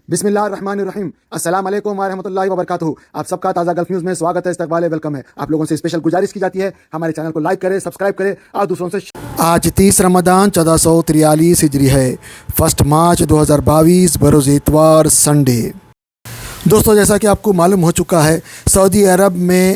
بسم اللہ الرحمن الرحیم۔ السلام علیکم ورحمۃ اللہ وبرکاتہ۔ آپ سب کا تازہ گلف نیوز میں سواگت ہے، استقبال ہے، ویلکم ہے۔ آپ لوگوں سے اسپیشل گزارش کی جاتی ہے ہمارے چینل کو لائک کریں، سبسکرائب کریں اور دوسروں سے آج 30 رمضان 1443 ہجری ہے، 1 مارچ 2022 بروز اتوار سنڈے۔ دوستو، جیسا کہ آپ کو معلوم ہو چکا ہے، سعودی عرب میں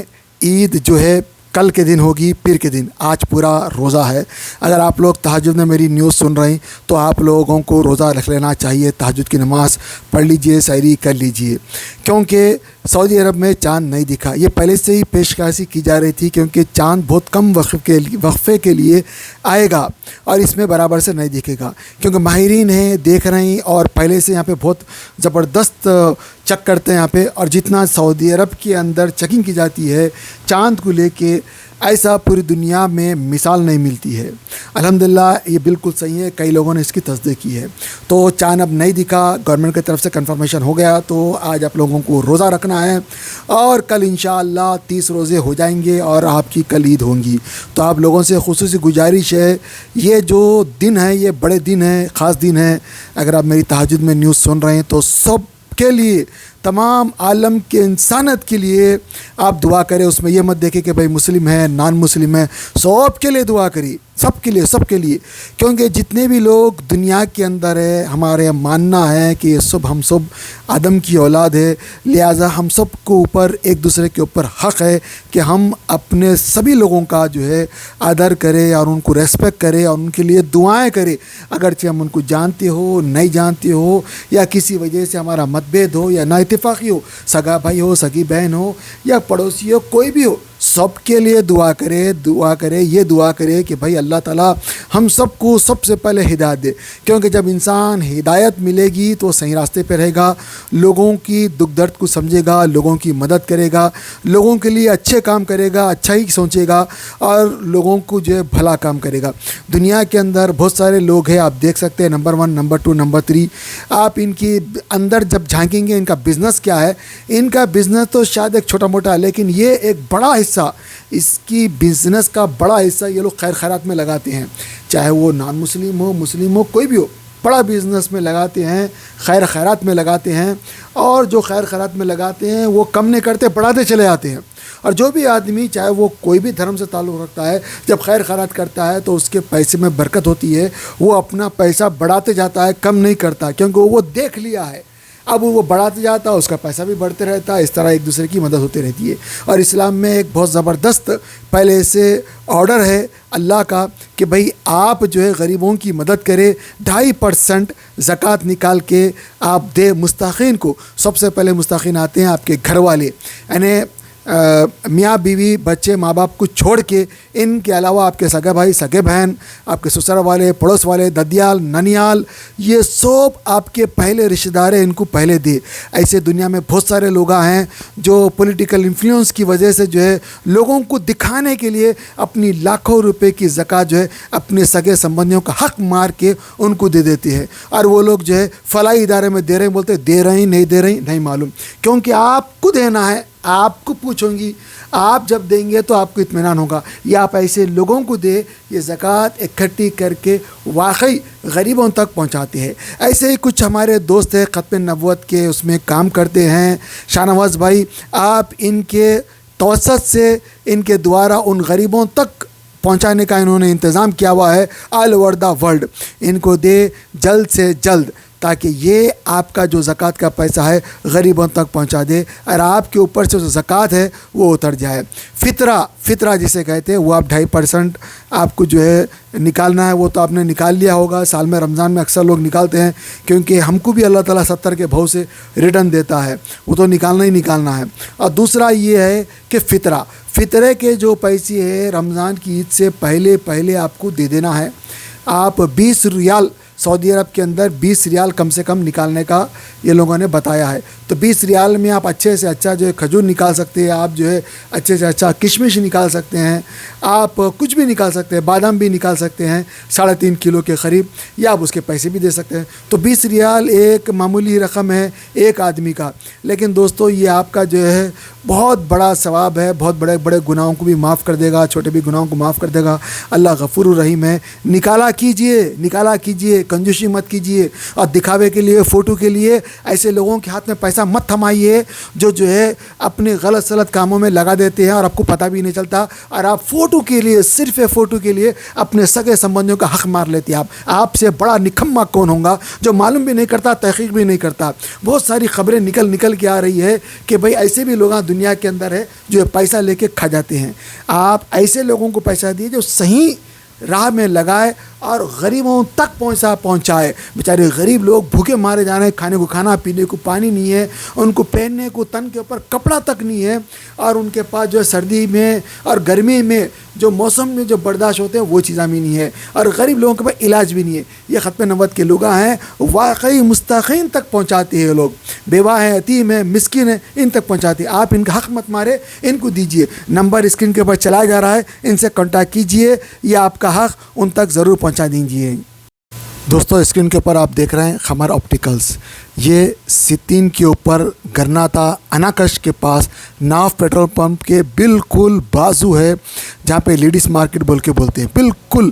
عید جو ہے کل کے دن ہوگی، پیر کے دن۔ آج پورا روزہ ہے۔ اگر آپ لوگ تہجد میں میری نیوز سن رہے ہیں تو آپ لوگوں کو روزہ رکھ لینا چاہیے، تہجد کی نماز پڑھ لیجئے، سحری کر لیجئے، کیونکہ سعودی عرب میں چاند نہیں دکھا۔ یہ پہلے سے ہی پیشکشی کی جا رہی تھی، کیونکہ چاند بہت کم وقفے کے لیے آئے گا اور اس میں برابر سے نہیں دکھے گا، کیونکہ ماہرین ہیں، دیکھ رہے ہیں، اور پہلے سے یہاں پہ بہت زبردست چیک کرتے ہیں یہاں پہ۔ اور جتنا سعودی عرب کے اندر چیکنگ کی جاتی ہے چاند کو لے کے، ایسا پوری دنیا میں مثال نہیں ملتی ہے۔ الحمدللہ یہ بالکل صحیح ہے، کئی لوگوں نے اس کی تصدیق کی ہے۔ تو چاند اب نہیں دکھا، گورنمنٹ کی طرف سے کنفرمیشن ہو گیا، تو آج آپ لوگوں کو روزہ رکھنا ہے اور کل انشاءاللہ 30 روزے ہو جائیں گے اور آپ کی کل عید ہوں گی۔ تو آپ لوگوں سے خصوصی گزارش ہے، یہ جو دن ہے یہ بڑے دن ہے، خاص دن ہے۔ اگر آپ میری تہجد میں نیوز سن رہے ہیں تو سب کے لیے، تمام عالم کے انسانیت کے لیے آپ دعا کریں۔ اس میں یہ مت دیکھیں کہ بھائی مسلم ہے، نان مسلم ہے، سب کے لیے دعا کریے، سب کے لیے، کیونکہ جتنے بھی لوگ دنیا کے اندر ہے، ہمارے ماننا ہے کہ یہ سب ہم سب آدم کی اولاد ہے، لہٰذا ہم سب کو اوپر ایک دوسرے کے اوپر حق ہے کہ ہم اپنے سبھی لوگوں کا جو ہے آدر کریں اور ان کو ریسپیکٹ کریں اور ان کے لیے دعائیں کریں، اگرچہ ہم ان کو جانتے ہو، نہیں جانتے ہو، یا کسی وجہ سے ہمارا متبھید ہو یا نا اتفاقی ہو، سگا بھائی ہو، سگی بہن ہو یا پڑوسی ہو، کوئی بھی ہو، سب کے لیے دعا کرے، یہ دعا کرے کہ بھائی اللہ تعالیٰ ہم سب کو سب سے پہلے ہدایت دے، کیونکہ جب انسان ہدایت ملے گی تو صحیح راستے پہ رہے گا، لوگوں کی دکھ درد کو سمجھے گا، لوگوں کی مدد کرے گا، لوگوں کے لیے اچھے کام کرے گا، اچھا ہی سوچے گا اور لوگوں کو جو ہے بھلا کام کرے گا۔ دنیا کے اندر بہت سارے لوگ ہیں، آپ دیکھ سکتے ہیں، نمبر 1، نمبر 2، نمبر 3۔ آپ ان کی اندر جب جھانکیں گے ان کا بزنس کیا ہے، ان کا بزنس تو شاید ایک چھوٹا موٹا ہے، لیکن یہ ایک بڑا حصہ، اس کی بزنس کا بڑا حصہ یہ لوگ خیر خیرات میں لگاتے ہیں، چاہے وہ نان مسلم ہو، مسلم ہو، کوئی بھی ہو، بڑا بزنس میں لگاتے ہیں، خیر خیرات میں لگاتے ہیں، اور جو خیر خیرات میں لگاتے ہیں وہ کم نہیں کرتے، بڑھاتے چلے آتے ہیں۔ اور جو بھی آدمی چاہے وہ کوئی بھی دھرم سے تعلق رکھتا ہے، جب خیر خیرات کرتا ہے تو اس کے پیسے میں برکت ہوتی ہے، وہ اپنا پیسہ بڑھاتے جاتا ہے، کم نہیں کرتا، کیونکہ وہ دیکھ لیا ہے، اب وہ بڑھاتے جاتا ہے، اس کا پیسہ بھی بڑھتے رہتا ہے، اس طرح ایک دوسرے کی مدد ہوتی رہتی ہے۔ اور اسلام میں ایک بہت زبردست پہلے سے آرڈر ہے اللہ کا کہ بھئی آپ جو ہے غریبوں کی مدد کرے، 2.5% زکوٰۃ نکال کے آپ دے مستحقین کو۔ سب سے پہلے مستحقین آتے ہیں آپ کے گھر والے، یعنی میاں بیوی، بچے، ماں باپ کو چھوڑ کے، ان کے علاوہ آپ کے سگے بھائی، سگے بہن، آپ کے سسر والے، پڑوس والے، ددیال، ننیال، یہ سب آپ کے پہلے رشتہ دار ہیں، ان کو پہلے دے۔ ایسے دنیا میں بہت سارے لوگ ہیں جو پولیٹیکل انفلوئنس کی وجہ سے جو ہے لوگوں کو دکھانے کے لیے اپنی لاکھوں روپے کی زکوٰۃ جو ہے اپنے سگے سمبندھیوں کا حق مار کے ان کو دے دیتے ہیں، اور وہ لوگ جو ہے فلاحی ادارے میں دے رہے ہیں، بولتے دے رہے ہیں نہیں دے رہے ہیں نہیں معلوم، کیونکہ آپ کو دینا ہے، آپ کو پوچھوں گی، آپ جب دیں گے تو آپ کو اطمینان ہوگا، یا آپ ایسے لوگوں کو دے یہ زکوٰۃ اکٹھی کر کے واقعی غریبوں تک پہنچاتے ہیں۔ ایسے ہی کچھ ہمارے دوست ہیں ختم نبوت کے اس میں کام کرتے ہیں، شاہ نواز بھائی، آپ ان کے توسط سے، ان کے دوارا ان غریبوں تک پہنچانے کا انہوں نے انتظام کیا ہوا ہے، آل اوور دا ورلڈ، ان کو دے جلد سے جلد، تاکہ یہ آپ کا جو زکوٰۃ کا پیسہ ہے غریبوں تک پہنچا دے، اور آپ کے اوپر سے جو زکوٰۃ ہے وہ اتر جائے۔ فطرہ جسے کہتے ہیں، وہ آپ 2.5% آپ کو جو ہے نکالنا ہے، وہ تو آپ نے نکال لیا ہوگا، سال میں رمضان میں اکثر لوگ نکالتے ہیں، کیونکہ ہم کو بھی اللہ تعالیٰ 70 کے بھاؤ سے ریٹرن دیتا ہے، وہ تو نکالنا ہی نکالنا ہے۔ اور دوسرا یہ ہے کہ فطرے کے جو پیسے ہیں رمضان کی عید سے پہلے آپ کو دے دینا ہے۔ آپ 20 ریال، سعودی عرب کے اندر 20 ریال کم سے کم نکالنے کا یہ لوگوں نے بتایا ہے، تو 20 ریال میں آپ اچھے سے اچھا جو ہے کھجور نکال سکتے ہیں، آپ جو ہے اچھے سے اچھا کشمش نکال سکتے ہیں، آپ کچھ بھی نکال سکتے ہیں، بادام بھی نکال سکتے ہیں 3.5 کلو کے قریب، یا آپ اس کے پیسے بھی دے سکتے ہیں۔ تو 20 ریال ایک معمولی رقم ہے ایک آدمی کا، لیکن دوستو یہ آپ کا جو ہے بہت بڑا ثواب ہے, بہت بڑے بڑے گناہوں کو بھی معاف کر دے گا, چھوٹے بھی گناہوں کو معاف کر دے گا. اللہ غفور الرحیم ہے. نکالا کیجئے, کنجوسی مت کیجئے, اور دکھاوے کے لیے, فوٹو کے لیے ایسے لوگوں کے ہاتھ میں پیسہ مت تھمائیے جو ہے اپنے غلط سلط کاموں میں لگا دیتے ہیں اور آپ کو پتہ بھی نہیں چلتا, اور آپ فوٹو کے لیے, صرف فوٹو کے لیے اپنے سگے سمبندیوں کا حق مار لیتے ہیں. آپ سے بڑا نکما کون ہوگا جو معلوم بھی نہیں کرتا, تحقیق بھی نہیں کرتا. بہت ساری خبریں نکل کے آ رہی ہے کہ بھئی ایسے بھی لوگ دنیا کے اندر ہے جو پیسہ لے کے کھا جاتے ہیں. آپ ایسے لوگوں کو پیسہ دیے جو صحیح راہ میں لگائے اور غریبوں تک پہنچائے. بیچارے غریب لوگ بھوکے مارے جا رہے ہیں, کھانے کو کھانا, پینے کو پانی نہیں ہے, ان کو پہننے کو تن کے اوپر کپڑا تک نہیں ہے, اور ان کے پاس جو ہے سردی میں اور گرمی میں جو موسم میں جو برداشت ہوتے ہیں وہ چیزیں بھی نہیں ہے, اور غریب لوگوں کے پاس علاج بھی نہیں ہے. یہ ختم نبوت کے لوگ ہیں, واقعی مستحقین تک پہنچاتے ہیں لوگ, بیوہ ہیں, یتیم ہیں, مسکین ہیں, ان تک پہنچاتے ہیں. آپ ان کا حق مت مارے, ان کو دیجئے. نمبر اسکرین کے اوپر چلایا جا رہا ہے, ان سے کانٹیکٹ کیجئے, یہ آپ کا حق ان تک ضرور پہنچا دیجئے. دوستو اسکرین کے اوپر آپ دیکھ رہے ہیں خمر آپٹیکلز. یہ ستین کے اوپر گرناتا اناکش کے پاس ناف پیٹرول پمپ کے بالکل بازو ہے, جہاں پہ لیڈیز مارکیٹ بولتے ہیں, بالکل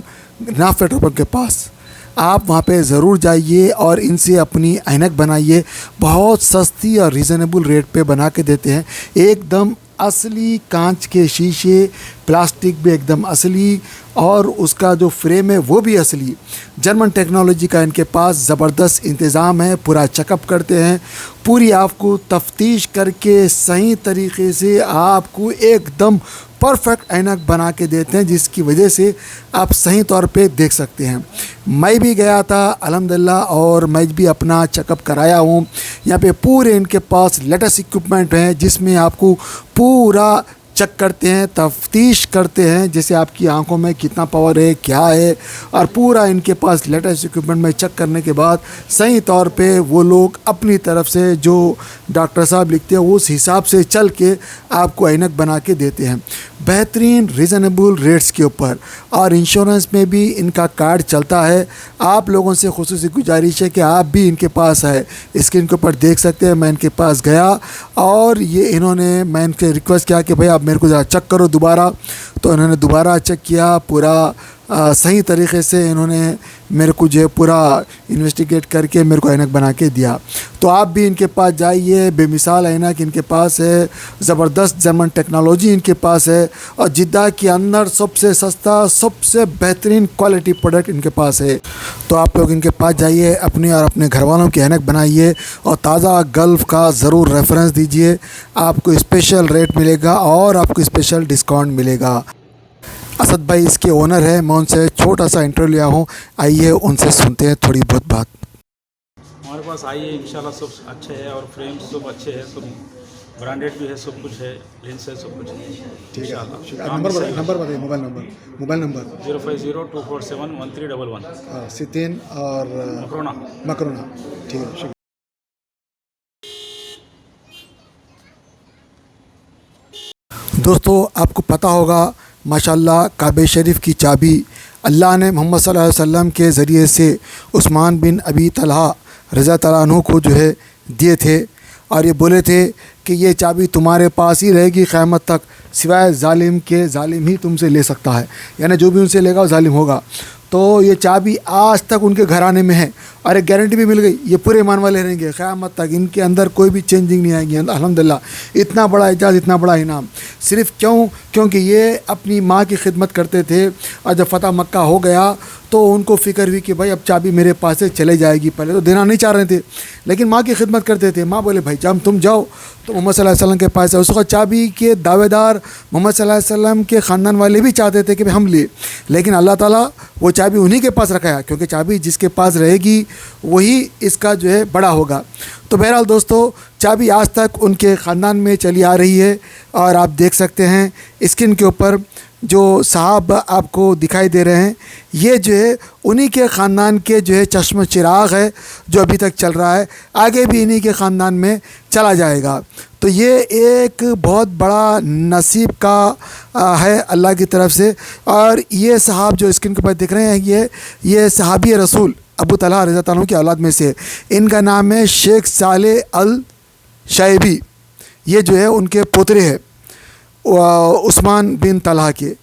ناف پیٹرول پمپ کے پاس. آپ وہاں پہ ضرور جائیے اور ان سے اپنی اینک بنائیے. بہت سستی اور ریزنیبل ریٹ پہ بنا کے دیتے ہیں. ایک دم اصلی کانچ کے شیشے, پلاسٹک بھی ایک دم اصلی, اور اس کا جو فریم ہے وہ بھی اصلی. جرمن ٹیکنالوجی کا ان کے پاس زبردست انتظام ہے. پورا چیک اپ کرتے ہیں, پوری آپ کو تفتیش کر کے صحیح طریقے سے آپ کو ایک دم پرفیکٹ اینک بنا کے دیتے ہیں, جس کی وجہ سے آپ صحیح طور پہ دیکھ سکتے ہیں. میں بھی گیا تھا الحمدللہ, اور میں بھی اپنا چیک اپ کرایا ہوں. یہاں پہ پورے ان کے پاس لیٹسٹ اکوپمنٹ ہیں, جس میں آپ کو پورا چیک کرتے ہیں, تفتیش کرتے ہیں, جیسے آپ کی آنکھوں میں کتنا پاور ہے, کیا ہے, اور پورا ان کے پاس لیٹسٹ اکوپمنٹ میں چیک کرنے کے بعد صحیح طور پہ وہ لوگ اپنی طرف سے جو ڈاکٹر صاحب لکھتے ہیں اس حساب سے چل کے آپ کو اینک بنا کے دیتے ہیں, بہترین ریزنیبل ریٹس کے اوپر. اور انشورنس میں بھی ان کا کارڈ چلتا ہے. آپ لوگوں سے خصوصی گزارش ہے کہ آپ بھی ان کے پاس ہے, اسکرین کے اوپر دیکھ سکتے ہیں. میں ان کے پاس گیا اور میں ان کے ریکویسٹ کیا کہ بھائی آپ میرے کو ذرا چیک کرو دوبارہ. تو انہوں نے دوبارہ چیک کیا, پورا صحیح طریقے سے انہوں نے میرے کو جو ہے پورا انویسٹیگیٹ کر کے میرے کو اینک بنا کے دیا. تو آپ بھی ان کے پاس جائیے, بے مثال اینک ان کے پاس ہے, زبردست جرمن ٹیکنالوجی ان کے پاس ہے, اور جدہ کے اندر سب سے سستا, سب سے بہترین کوالٹی پروڈکٹ ان کے پاس ہے. تو آپ لوگ ان کے پاس جائیے, اپنے اور اپنے گھر والوں کی اینک بنائیے, اور تازہ گلف کا ضرور ریفرنس دیجیے. آپ کو اسپیشل ریٹ ملے گا اور آپ کو اسپیشل ڈسکاؤنٹ ملے گا. اسد بھائی اس کے اونر ہے, میں ان سے چھوٹا سا انٹرویو لیا ہوں. آئیے ان سے سنتے ہیں تھوڑی بہت بات. ہمارے پاس آئیے, انشاءاللہ سب اچھے ہے, اور فریم سب اچھے ہے, سب برانڈیڈ بھی ہے, سب کچھ ہے, لینس ہے, سب کچھ ہے. ٹھیک ہے, نمبر بتائیے, موبائل نمبر 05024711311 ستین اور مکرونا. ٹھیک ہے, شکریہ. دوستو آپ کو پتہ ہوگا ماشاءاللہ کعبہ شریف کی چابی اللہ نے محمد صلی اللہ علیہ وسلم کے ذریعے سے عثمان بن ابی طلحہ رضی اللہ عنہ کو جو ہے دیے تھے, اور یہ بولے تھے کہ یہ چابی تمہارے پاس ہی رہے گی قیامت تک, سوائے ظالم کے, ظالم ہی تم سے لے سکتا ہے, یعنی جو بھی ان سے لے گا وہ ظالم ہوگا. تو یہ چابی آج تک ان کے گھرانے میں ہے, اور ایک گارنٹی بھی مل گئی, یہ پورے ایمان والے رہیں گے قیامت تک, ان کے اندر کوئی بھی چینجنگ نہیں آئے گی. الحمدللہ اتنا بڑا اعزاز, اتنا بڑا انعام, صرف کیونکہ یہ اپنی ماں کی خدمت کرتے تھے, اور جب فتح مکہ ہو گیا تو ان کو فکر ہوئی کہ بھائی اب چابی میرے پاس سے چلے جائے گی. پہلے تو دینا نہیں چاہ رہے تھے, لیکن ماں کی خدمت کرتے تھے. ماں بولے بھائی جب تم جاؤ تو محمد صلی اللہ علیہ وسلم کے پاس ہے. اس وقت چابی کے دعوے دار محمد صلی اللہ علیہ وسلم کے خاندان والے بھی چاہتے تھے کہ ہم لے, لیکن اللہ تعالیٰ وہ چابی انہی کے پاس رکھا ہے, کیونکہ چابی جس کے پاس رہے گی وہی اس کا جو ہے بڑا ہوگا. تو بہرحال دوستو, چابی آج تک ان کے خاندان میں چلی آ رہی ہے, اور آپ دیکھ سکتے ہیں اسکرین کے اوپر جو صاحب آپ کو دکھائی دے رہے ہیں, یہ جو ہے انہی کے خاندان کے جو ہے چشم چراغ ہے جو ابھی تک چل رہا ہے, آگے بھی انہی کے خاندان میں چلا جائے گا. تو یہ ایک بہت بڑا نصیب کا ہے اللہ کی طرف سے. اور یہ صاحب جو اسکرین کے اوپر دیکھ رہے ہیں, یہ صحابی رسول ابو طلحہ رضی اللہ عنہ کی اولاد میں سے, ان کا نام ہے شیخ صالح الشعیبی. یہ جو ہے ان کے پوترے ہیں عثمان بن طلحہ کے،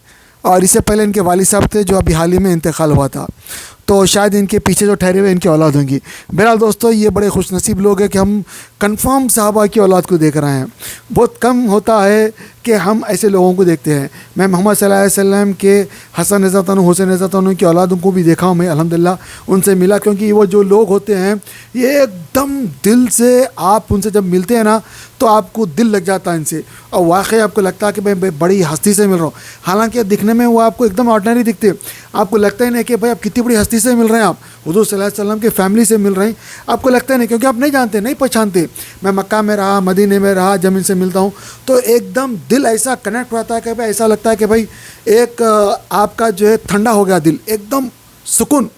اور اس سے پہلے ان کے والد صاحب تھے جو ابھی حال ہی میں انتقال ہوا تھا، تو شاید ان کے پیچھے جو ٹھہرے ہوئے ان کی اولاد ہوں گی۔ بہرحال دوستو، یہ بڑے خوش نصیب لوگ ہیں کہ ہم کنفرم صحابہ کی اولاد کو دیکھ رہے ہیں۔ بہت کم ہوتا ہے کہ ہم ایسے لوگوں کو دیکھتے ہیں۔ میں محمد صلی اللہ علیہ وسلم کے حسن رضی اللہ عنہ، حسین رضی اللہ عنہ کی اولادوں کو بھی دیکھا ہوں میں، الحمدللہ ان سے ملا، کیونکہ وہ جو لوگ ہوتے ہیں یہ ایک دم دل سے، آپ ان سے جب ملتے ہیں نا تو آپ کو دل لگ جاتا ہے ان سے، اور واقعی آپ کو لگتا ہے کہ میں بڑی ہستی سے مل رہا ہوں، حالانکہ دکھنے میں وہ آپ کو ایک دم آرڈنری دکھتے، آپ کو لگتا ہی نہیں کہ بھائی آپ کتنی بڑی ہستی سے مل رہے ہیں، آپ حضور صلی اللہ علیہ وسلم کے فیملی سے مل رہے ہیں، آپ کو لگتا ہے نہیں، کیونکہ آپ نہیں جانتے، نہیں پہچانتے۔ میں مکہ میں رہا، مدینے میں رہا، جب ان سے ملتا ہوں تو ایک دم دل ایسا کنیکٹ ہوتا ہے کہ بھائی ایسا لگتا ہے کہ بھائی ایک آپ کا جو ہے ٹھنڈا ہو گیا دل، ایک دم سکون۔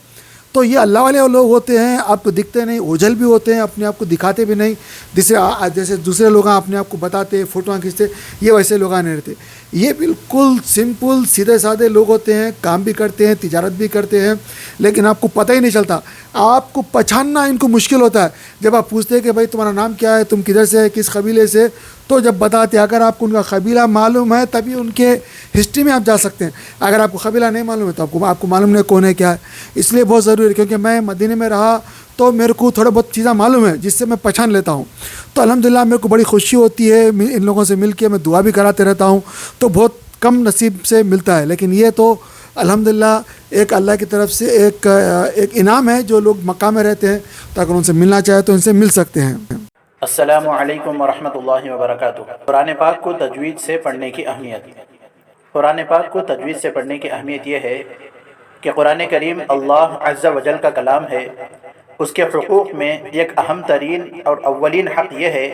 تو یہ اللہ والے لوگ ہوتے ہیں، آپ کو دکھتے نہیں، اوجھل بھی ہوتے ہیں، اپنے آپ کو دکھاتے بھی نہیں، جیسے دوسرے لوگ اپنے آپ کو بتاتے، فوٹویں کھینچتے، یہ ویسے لوگ نہیں رہتے۔ یہ بالکل سمپل سیدھے سادے لوگ ہوتے ہیں، کام بھی کرتے ہیں، تجارت بھی کرتے ہیں، لیکن آپ کو پتہ ہی نہیں چلتا، آپ کو پہچاننا ان کو مشکل ہوتا ہے۔ جب آپ پوچھتے ہیں کہ بھائی تمہارا نام کیا ہے، تم کدھر سے ہے، کس قبیلے سے، تو جب بتاتے، اگر آپ کو ان کا قبیلہ معلوم ہے تبھی ان کے ہسٹری میں آپ جا سکتے ہیں، اگر آپ کو قبیلہ نہیں معلوم ہے تو آپ کو معلوم نہیں کون ہے کیا ہے۔ اس لیے بہت ضروری ہے، کیونکہ میں مدینے میں رہا تو میرے کو تھوڑا بہت چیزیں معلوم ہے جس سے میں پہچان لیتا ہوں، تو الحمدللہ میرے کو بڑی خوشی ہوتی ہے ان لوگوں سے مل کے، میں دعا بھی کراتے رہتا ہوں، تو بہت کم نصیب سے ملتا ہے، لیکن یہ تو الحمدللہ ایک اللہ کی طرف سے ایک انعام ہے۔ جو لوگ مکہ میں رہتے ہیں تو اگر ان سے ملنا چاہے تو ان سے مل سکتے ہیں۔ السلام علیکم ورحمۃ اللہ وبرکاتہ۔ قرآن پاک کو تجوید سے پڑھنے کی اہمیت۔ قرآن پاک کو تجوید سے پڑھنے کی اہمیت یہ ہے کہ قرآن کریم اللہ عز و جل کا کلام ہے، اس کے حقوق میں ایک اہم ترین اور اولین حق یہ ہے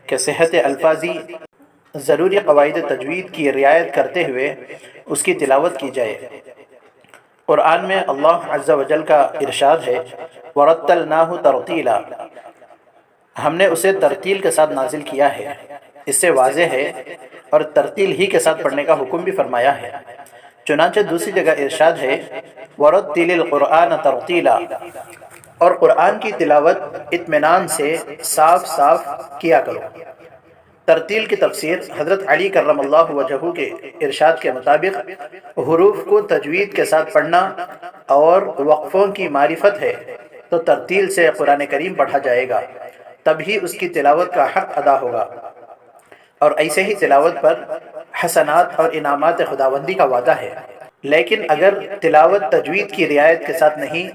کہ صحت الفاظی ضروری قواعد تجوید کی رعایت کرتے ہوئے اس کی تلاوت کی جائے۔ قرآن میں اللہ عز و جل کا ارشاد ہے، وَرَتَّلْنَاهُ تَرْتِيلًا، ہم نے اسے ترتیل کے ساتھ نازل کیا ہے۔ اس سے واضح ہے، اور ترتیل ہی کے ساتھ پڑھنے کا حکم بھی فرمایا ہے۔ چنانچہ دوسری جگہ ارشاد ہے، وَرَتِّلِ الْقُرْآنَ تَرْتِيلًا، اور قرآن کی تلاوت اطمینان سے صاف صاف کیا کرو۔ ترتیل کی تفسیر حضرت علی کرم اللہ وجہہ کے ارشاد کے مطابق حروف کو تجوید کے ساتھ پڑھنا اور وقفوں کی معرفت ہے، تو ترتیل سے قرآن کریم پڑھا جائے گا، تبھی اس کی تلاوت کا حق ادا ہوگا، اور ایسے ہی تلاوت پر حسنات اور انعامات خداوندی کا وعدہ ہے۔ لیکن اگر تلاوت تجوید کی رعایت کے ساتھ نہیں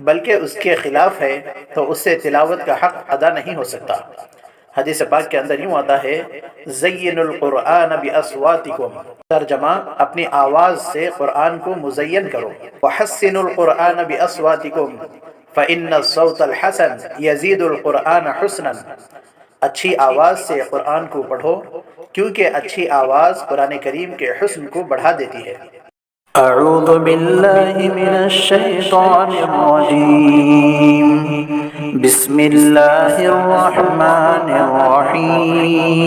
بلکہ اس کے خلاف ہے تو اس سے تلاوت کا حق ادا نہیں ہو سکتا۔ حدیث پاک کے اندر یوں آتا ہے، زین القرآن باصواتکم، ترجمہ اپنی آواز سے قرآن کو مزین کرو، وحسن القرآن باصواتکم فإن الصوت الحسن یزید القرآن حسنا، اچھی آواز سے قرآن کو پڑھو کیونکہ اچھی آواز قرآن کریم کے حسن کو بڑھا دیتی ہے۔ اعوذ باللہ من الشیطان الرجیم، بسم اللہ الرحمن الرحیم،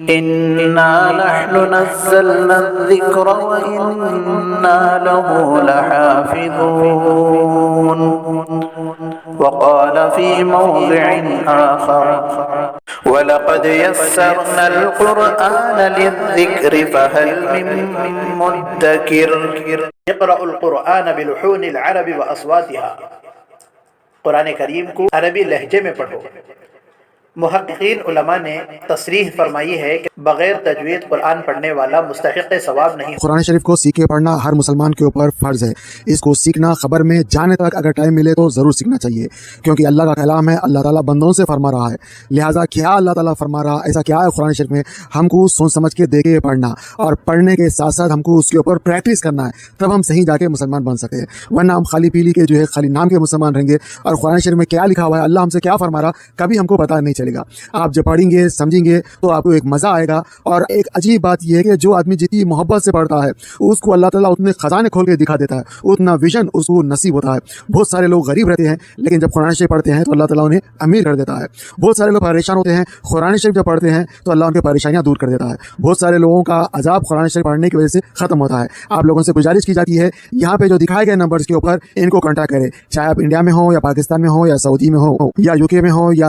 انا نحن نزلنا الذکر وانا له لحافظون، وقال في موضع آخر وَلَقَدْ يَسَّرْنَا الْقُرْآنَ لِلذِّكْرِ فَهَلْ مِن مُدَّكِرٍ۔ اقرأوا القرآن بلحون العرب وأصواتها، قرآن کریم کو عربی لہجے میں پڑھو۔ محققین علماء نے تصریح فرمائی ہے کہ بغیر تجوید قرآن پڑھنے والا مستحق ثواب نہیں۔ قرآن شریف کو سیکھ کے پڑھنا ہر مسلمان کے اوپر فرض ہے۔ اس کو سیکھنا خبر میں جانے تک اگر ٹائم ملے تو ضرور سیکھنا چاہیے، کیونکہ اللہ کا کلام ہے، اللہ تعالیٰ بندوں سے فرما رہا ہے، لہٰذا کیا اللہ تعالیٰ فرما رہا، ایسا کیا ہے قرآن شریف میں، ہم کو سوچ سمجھ کے دیکھ کے پڑھنا، اور پڑھنے کے ساتھ ساتھ ہم کو اس کے اوپر پریکٹس کرنا ہے، تب ہم صحیح جا کے مسلمان بن سکتے ہیں، ورنہ ہم خالی پیلی کے جو ہے خالی نام کے مسلمان رہیں گے، اور قرآن شریف میں کیا لکھا ہوا ہے، اللہ ہم سے کیا فرما رہا، کبھی ہم کو پتہ نہیں چلے گا۔ آپ جب پڑھیں گے سمجھیں گے تو آپ کو ایک مزہ آئے گا۔ اور ایک عجیب بات یہ ہے کہ جو آدمی جتنی محبت سے پڑھتا ہے اس کو اللہ تعالیٰ اتنے خزانے کھول کے دکھا دیتا ہے، اتنا ویژن اس کو نصیب ہوتا ہے۔ بہت سارے لوگ غریب رہتے ہیں لیکن جب قرآن شریف پڑھتے ہیں تو اللہ تعالیٰ انہیں امیر کر دیتا ہے۔ بہت سارے لوگ پریشان ہوتے ہیں، قرآن شریف جب پڑھتے ہیں تو اللہ ان کی پریشانیاں دور کر دیتا ہے۔ بہت سارے لوگوں کا عذاب قرآن شریف پڑھنے کی وجہ سے ختم ہوتا ہے۔ آپ لوگوں سے گزارش کی جاتی ہے، یہاں پہ جو دکھائے گئے نمبرز کے اوپر ان کو کانٹیکٹ کریں، چاہے آپ انڈیا میں ہو یا پاکستان میں ہو یا سعودی میں ہو یا UK میں ہو یا